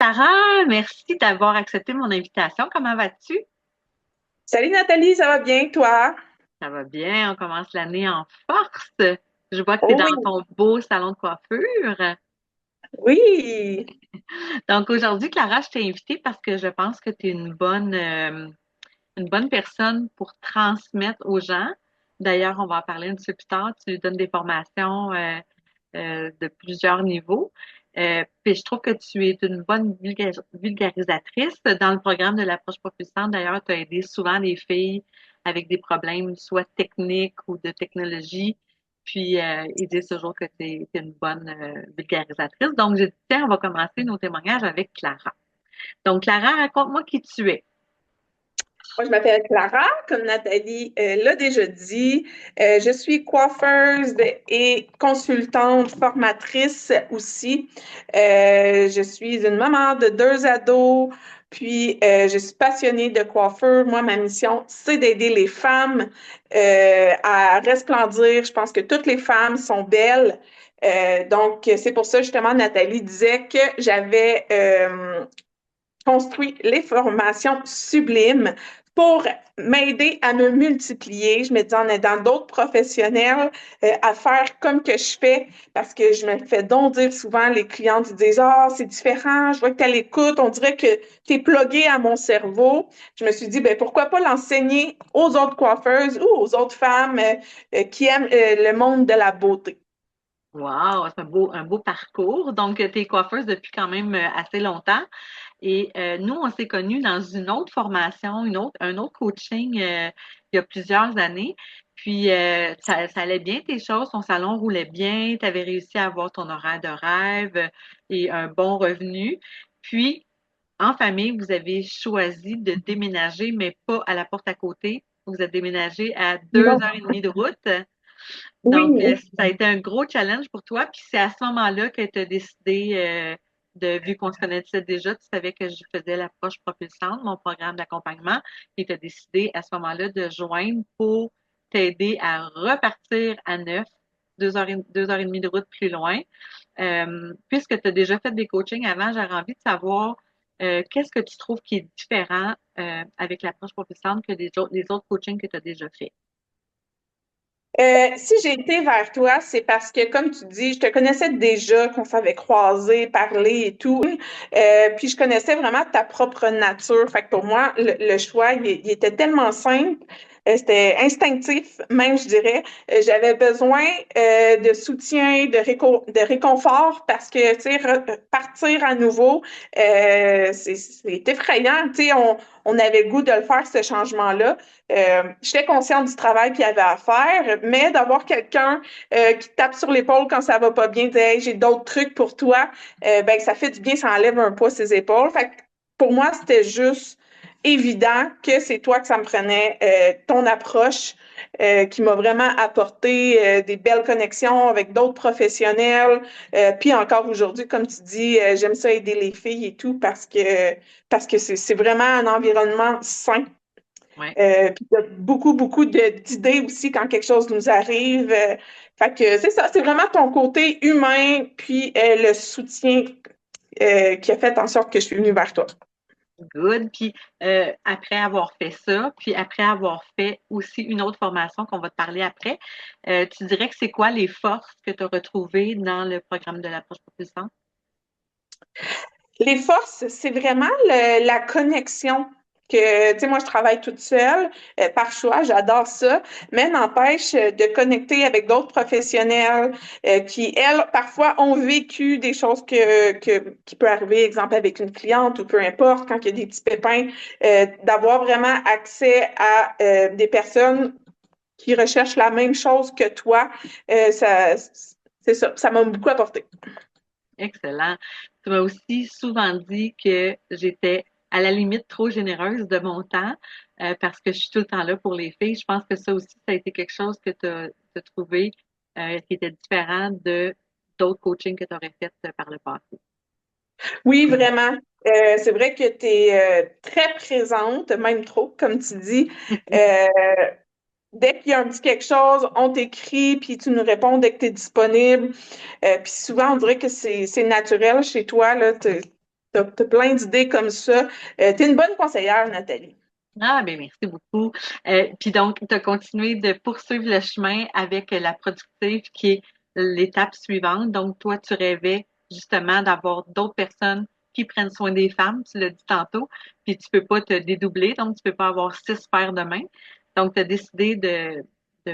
Sarah, merci d'avoir accepté mon invitation. Comment vas-tu? Salut Nathalie, ça va bien, toi? Ça va bien, on commence l'année en force. Je vois que tu es Oh dans oui, ton beau salon de coiffure. oui. Donc aujourd'hui, Clara, je t'ai invitée parce que je pense que tu es une bonne personne pour transmettre aux gens. D'ailleurs, on va en parler un petit peu plus tard. Tu donnes des formations de plusieurs niveaux. Puis je trouve que tu es une bonne vulgarisatrice dans le programme de l'approche propulsante. D'ailleurs, tu as aidé souvent les filles avec des problèmes soit techniques ou de technologie. Puis ils disent toujours que tu es une bonne vulgarisatrice. Donc, j'ai dit, tiens, on va commencer nos témoignages avec Clara. Donc, Clara, raconte-moi qui tu es. Moi, je m'appelle Clara, comme Nathalie l'a déjà dit. Je suis coiffeuse et consultante, formatrice aussi. Je suis une maman de deux ados, puis je suis passionnée de coiffure. Moi, ma mission, c'est d'aider les femmes à resplendir. Je pense que toutes les femmes sont belles. Donc, c'est pour ça, justement, Nathalie disait que j'avais construit les formations sublimes pour m'aider à me multiplier. Je me dis en aidant d'autres professionnels à faire comme que je fais parce que je me fais donc dire souvent, les clients ils disent ah, c'est différent, je vois que tu l'écoute, on dirait que tu es plugué à mon cerveau. Je me suis dit, ben, pourquoi pas l'enseigner aux autres coiffeuses ou aux autres femmes qui aiment le monde de la beauté. Wow, c'est un beau parcours. Donc, tu es coiffeuse depuis quand même assez longtemps. Et nous, on s'est connus dans une autre formation, un autre coaching il y a plusieurs années. Puis, ça allait bien tes choses, ton salon roulait bien, tu avais réussi à avoir ton horaire de rêve et un bon revenu. Puis, en famille, vous avez choisi de déménager, mais pas à la porte à côté. Vous êtes déménagé à deux Non. heures et demie de route. Donc, Oui. ça a été un gros challenge pour toi. Puis c'est à ce moment-là que tu as décidé, vu qu'on se connaissait déjà, tu savais que je faisais l'approche propulsante, mon programme d'accompagnement, et tu as décidé à ce moment-là de joindre pour t'aider à repartir à neuf, deux heures et demie de route plus loin. Puisque tu as déjà fait des coachings avant, j'aurais envie de savoir qu'est-ce que tu trouves qui est différent avec l'approche propulsante que les autres coachings que tu as déjà fait. Si j'ai été vers toi, c'est parce que, comme tu dis, je te connaissais déjà, qu'on s'avait croisé, parlé et tout. Puis je connaissais vraiment ta propre nature. Fait que pour moi, le choix, il était tellement simple. C'était instinctif, même, je dirais. J'avais besoin de soutien, de réconfort parce que, tu sais, partir à nouveau, c'est effrayant. Tu sais, on avait le goût de le faire, ce changement-là. J'étais consciente du travail qu'il y avait à faire, mais d'avoir quelqu'un qui tape sur l'épaule quand ça va pas bien, dire hey, j'ai d'autres trucs pour toi, ben ça fait du bien, ça enlève un poids ses épaules. Fait que pour moi, c'était juste évident que c'est toi que ça me prenait, ton approche qui m'a vraiment apporté des belles connexions avec d'autres professionnels. Puis encore aujourd'hui, comme tu dis, j'aime ça aider les filles et tout parce que c'est vraiment un environnement sain Ouais. puis il y a beaucoup d'idées aussi quand quelque chose nous arrive. Fait que c'est ça, c'est vraiment ton côté humain, puis le soutien qui a fait en sorte que je suis venue vers toi. Good. Puis après avoir fait ça, puis après avoir fait aussi une autre formation qu'on va te parler après, tu dirais que c'est quoi les forces que tu as retrouvées dans le programme de l'approche propulsante? Les forces, c'est vraiment la connexion. Que, tu sais, moi, je travaille toute seule par choix, j'adore ça, mais n'empêche de connecter avec d'autres professionnels qui, elles, parfois ont vécu des choses qui peut arriver, exemple avec une cliente ou peu importe, quand il y a des petits pépins, d'avoir vraiment accès à des personnes qui recherchent la même chose que toi, c'est ça, ça m'a beaucoup apporté. Excellent. Tu m'as aussi souvent dit que j'étais à la limite trop généreuse de mon temps parce que je suis tout le temps là pour les filles. Je pense que ça aussi, ça a été quelque chose que tu as trouvé qui était différent de d'autres coachings que tu aurais fait par le passé. Oui, vraiment. C'est vrai que tu es très présente, même trop, comme tu dis. Euh, Dès qu'il y a un petit quelque chose, on t'écrit, puis tu nous réponds dès que tu es disponible. Puis souvent, on dirait que c'est naturel chez toi, là. t'as plein d'idées comme ça. T'es une bonne conseillère, Nathalie. Ah, ben merci beaucoup. Puis donc, tu as continué de poursuivre le chemin avec la productive qui est l'étape suivante. Donc, toi, tu rêvais justement d'avoir d'autres personnes qui prennent soin des femmes, tu l'as dit tantôt, puis tu peux pas te dédoubler, donc tu peux pas avoir 6 paires de mains. Donc, tu as décidé de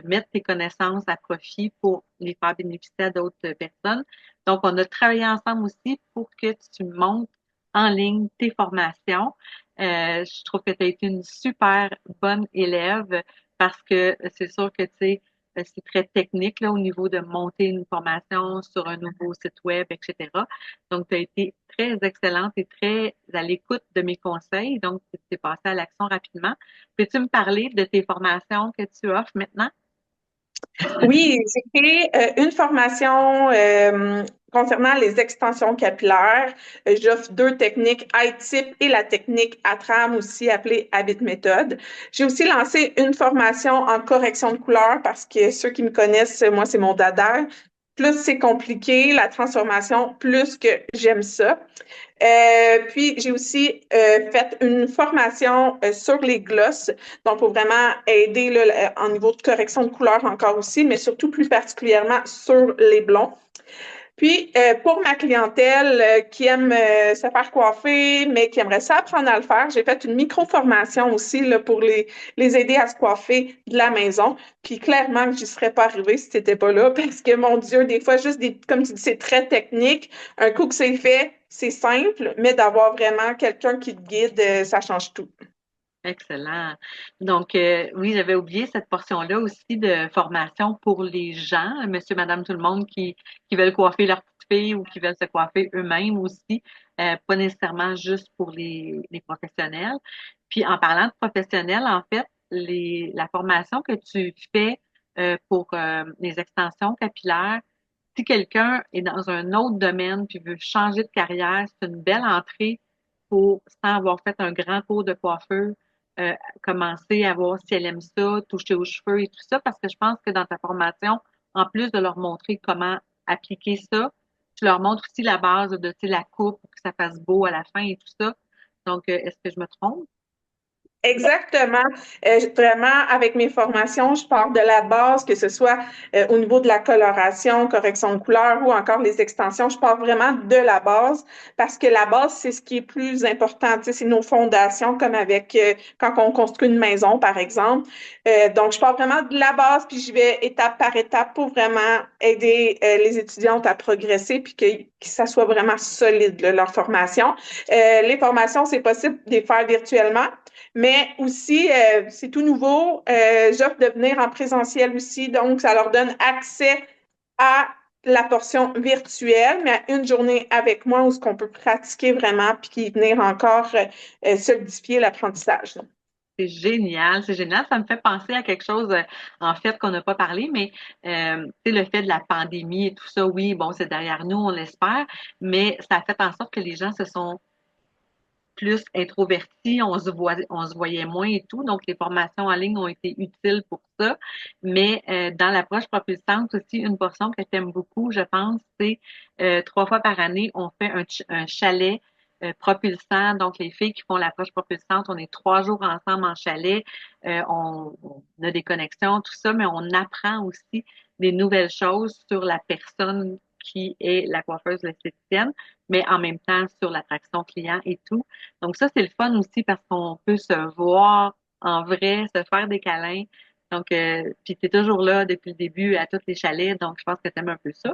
mettre tes connaissances à profit pour les faire bénéficier à d'autres personnes. Donc, on a travaillé ensemble aussi pour que tu montes en ligne tes formations. Je trouve que tu as été une super bonne élève parce que c'est sûr que tu sais, c'est très technique là, au niveau de monter une formation sur un nouveau site web, etc. Donc, tu as été très excellente et très à l'écoute de mes conseils. Donc, tu es passé à l'action rapidement. Peux-tu me parler de tes formations que tu offres maintenant? Oui, j'ai fait une formation concernant les extensions capillaires. J'offre deux techniques, I-tip et la technique ATRAM, aussi appelée Habit Method. J'ai aussi lancé une formation en correction de couleur parce que ceux qui me connaissent, moi, c'est mon dada. Plus c'est compliqué, la transformation, plus que j'aime ça. Puis, j'ai aussi fait une formation sur les glosses, donc pour vraiment aider là, en niveau de correction de couleur encore aussi, mais surtout plus particulièrement sur les blonds. Puis, pour ma clientèle qui aime se faire coiffer, mais qui aimerait ça apprendre à le faire, j'ai fait une micro-formation aussi là, pour les aider à se coiffer de la maison. Puis, clairement que j'y serais pas arrivée si t'étais pas là, parce que, mon Dieu, des fois, juste des, comme tu dis, c'est très technique. Un coup que c'est fait, c'est simple, mais d'avoir vraiment quelqu'un qui te guide, ça change tout. Excellent. Donc, oui, j'avais oublié cette portion-là aussi de formation pour les gens, monsieur, madame, tout le monde qui veulent coiffer leur petite fille ou qui veulent se coiffer eux-mêmes aussi, pas nécessairement juste pour les professionnels. Puis, en parlant de professionnels, en fait, la formation que tu fais pour les extensions capillaires, si quelqu'un est dans un autre domaine puis veut changer de carrière, c'est une belle entrée pour, sans avoir fait un grand cours de coiffeur, commencer à voir si elle aime ça, toucher aux cheveux et tout ça, parce que je pense que dans ta formation, en plus de leur montrer comment appliquer ça, tu leur montres aussi la base de, tu sais, la coupe pour que ça fasse beau à la fin et tout ça. Donc, est-ce que je me trompe? Exactement. Vraiment, avec mes formations, je pars de la base, que ce soit au niveau de la coloration, correction de couleur ou encore les extensions. Je pars vraiment de la base parce que la base, c'est ce qui est plus important. Tu sais, c'est nos fondations, comme avec quand on construit une maison, par exemple. Donc, je pars vraiment de la base, puis j'y vais étape par étape pour vraiment aider les étudiantes à progresser, puis que ça soit vraiment solide, là, leur formation. Les formations, c'est possible de les faire virtuellement. Mais aussi, c'est tout nouveau. J'offre de venir en présentiel aussi, donc ça leur donne accès à la portion virtuelle, mais à une journée avec moi où ce qu'on peut pratiquer vraiment puis qui venir encore solidifier l'apprentissage. C'est génial, c'est génial. Ça me fait penser à quelque chose, en fait, qu'on n'a pas parlé, mais tu sais, le fait de la pandémie et tout ça, oui, bon, c'est derrière nous, on l'espère, mais ça a fait en sorte que les gens se sont plus introvertis, on se voyait moins et tout. Donc, les formations en ligne ont été utiles pour ça. Mais dans l'approche propulsante aussi, une portion que j'aime beaucoup, je pense, c'est 3 fois par année, on fait un chalet propulsant. Donc, les filles qui font l'approche propulsante, on est 3 jours ensemble en chalet. On a des connexions, tout ça, mais on apprend aussi des nouvelles choses sur la personne qui est la coiffeuse, l'esthéticienne, mais en même temps sur l'attraction client et tout. Donc ça, c'est le fun aussi parce qu'on peut se voir en vrai, se faire des câlins. Donc, puis t'es toujours là depuis le début à tous les chalets, donc je pense que t'aimes un peu ça.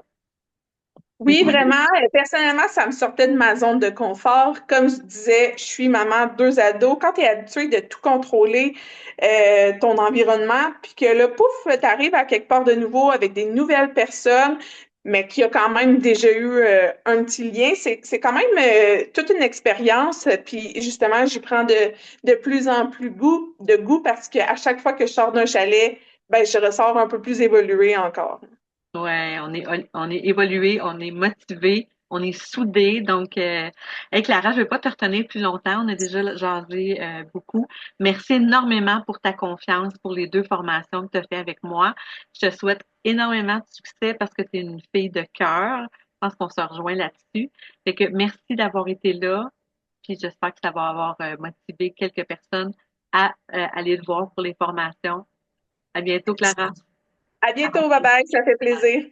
Oui, vraiment. Personnellement, ça me sortait de ma zone de confort. Comme je disais, je suis maman de deux ados. Quand tu es habitué de tout contrôler, ton environnement, puis que là, pouf, tu arrives à quelque part de nouveau avec des nouvelles personnes, mais qui a quand même déjà eu un petit lien, c'est quand même toute une expérience. Puis justement, j'y prends de plus en plus de goût parce qu'à chaque fois que je sors d'un chalet, ben, je ressors un peu plus évoluée encore. Ouais, on est évolué, on est motivé, on est soudé. Donc, hey Clara, je vais pas te retenir plus longtemps. On a déjà jasé beaucoup. Merci énormément pour ta confiance pour les 2 formations que tu as fait avec moi. Je te souhaite énormément de succès parce que tu es une fille de cœur. Je pense qu'on se rejoint là-dessus. Fait que merci d'avoir été là. puis j'espère que ça va avoir motivé quelques personnes à aller le voir pour les formations. À bientôt, Clara. À bientôt, bye bye, ça fait plaisir.